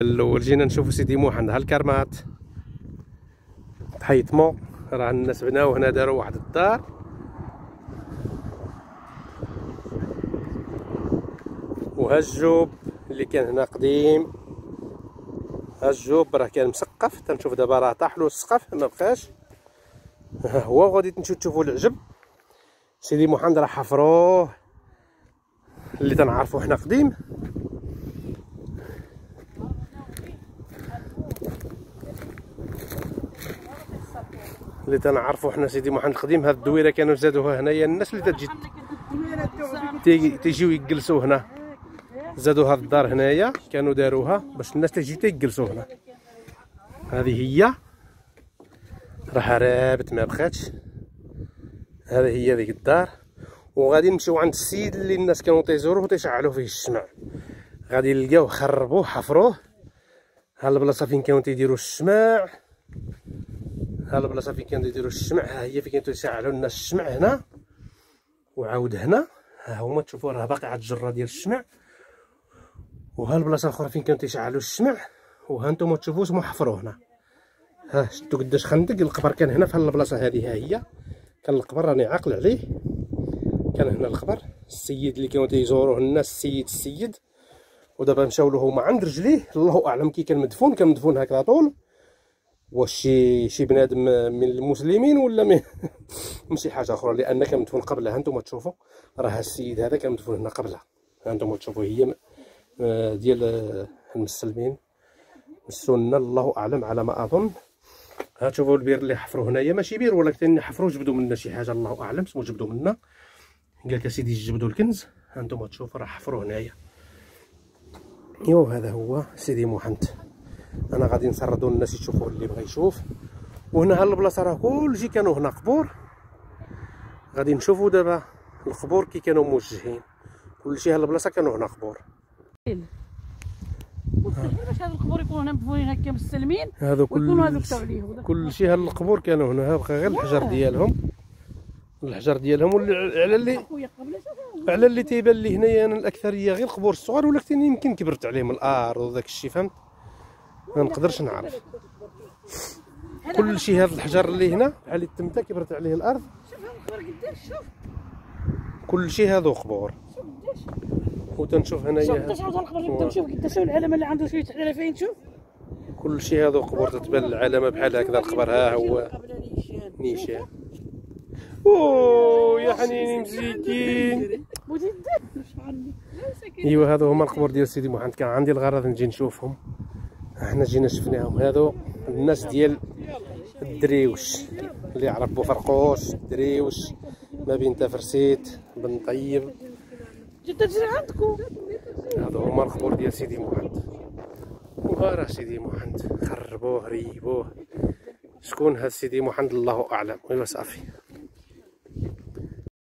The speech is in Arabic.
الاول جينا نشوفوا سيدي محمد ها الكرمات تحيطمو، راه الناس بناو هنا داروا واحد الدار وها الجوب اللي كان هنا قديم. ها الجوب راه كان مسقف، تنشوف دابا راه طاح له السقف ما بقاش. ها هو غادي تشوفوا العجب سيدي محمد راه حفروه اللي تنعرفوا حنا قديم. اللي تنعرفوا حنا سيدي محمد القديم. هاد الدويره كانوا زادوها هنايا الناس اللي تجي تيجيو يجلسوا هنا، زادوا هاد الدار هنايا كانوا داروها باش الناس تجي تيجلسوا هنا. هذه هي راه رابت ما بقاتش، هذه هي ديك الدار. وغادي نمشيو عند السيد اللي الناس كانوا تيزوروه وتيشعلوا فيه الشمع، غادي نلقاوه خربوه حفروه. ها البلاصه فين كانوا تيديروا الشمع، ها البلاصه فين كانوا يديروا الشمع، ها هي فين كانوا يشعلوا الناس الشمع هنا. وعاود هنا ها هما تشوفوا راه باقي عاد الجره ديال الشمع. وها البلاصه الاخرى فين كانوا يشعلوا الشمع، وها نتوما تشوفوا اسمو حفروه هنا. ها شفتوا قداش خندق القبر كان هنا في البلاصه هذه. ها هي كان القبر راني عاقل عليه، كان هنا القبر. السيد اللي كانوا تيزوروه الناس السيد ودابا مشاو له هما عند رجليه. الله اعلم كي كان مدفون، كان مدفون هكذا طول. واش شي بنادم من المسلمين ولا من شي حاجه اخرى، لان كان مدفون قبله. ها نتوما تشوفوا راه السيد هذا كان مدفون هنا قبله. ها نتوما تشوفوا هي ديال المسلمين السنه، الله اعلم على ما اظن. ها تشوفوا البير اللي حفروا هنايا، ماشي بير ولكن حفروا جبدوا منا شي حاجه، الله اعلم سمو جبدوا منا. قال لك اسيدي جبدوا الكنز. ها نتوما تشوفوا راه حفروا هنايا. ايوا هذا هو سيدي محمد. انا غادي نسردوا الناس يشوفوا اللي بغى يشوف. وهنا هالبلاصه راه كلشي كانوا هنا قبور. غادي نشوفوا دابا القبور كي كانوا موجهين، كلشي هالبلاصه كانوا هنا قبور. باش هاد القبور يكونوا هنا مدفونين هكا مستلمين، هذو ويكونوا هذوك تاع عليهم كلشي هالقبور كانوا هنا. ها بقى غير الحجر ديالهم، الحجر ديالهم. على اللي تيبان لي هنايا انا الاكثريه غير القبور الصغار، ولكن يمكن كبرت عليهم الارض وداك الشيء، فهمت؟ ما نقدرش نعرف. كل شيء هذا الحجر اللي هنا بحال التمته كبرت عليه الارض. شوف القبر قداش، شوف كل شيء هذو قبور. شوف قداش، وتنشوف هنايا قداش عاود القبر نبدا نشوف قداش العلامه اللي عنده شويه تحريره فين. شوف كل شيء هذو قبور، تتبان العلامه بحال هكذا القبر. ها هو نيشان. اوه يا حنيني مسكين. ايوا هذو هما القبور ديال سيدي محمد. كان عندي الغرض نجي نشوفهم، احنا جينا شفناهم. هذو الناس ديال الدريوش اللي يعرف بوفرقوش، الدريوش ما بين تفرسيت بن طيب. جيت تجري عندكم. هذو هما القبور ديال سيدي محمد. وها راه سيدي محمد خربوه ريبوه. شكون هاد سيدي محمد الله اعلم. ايوا صافي.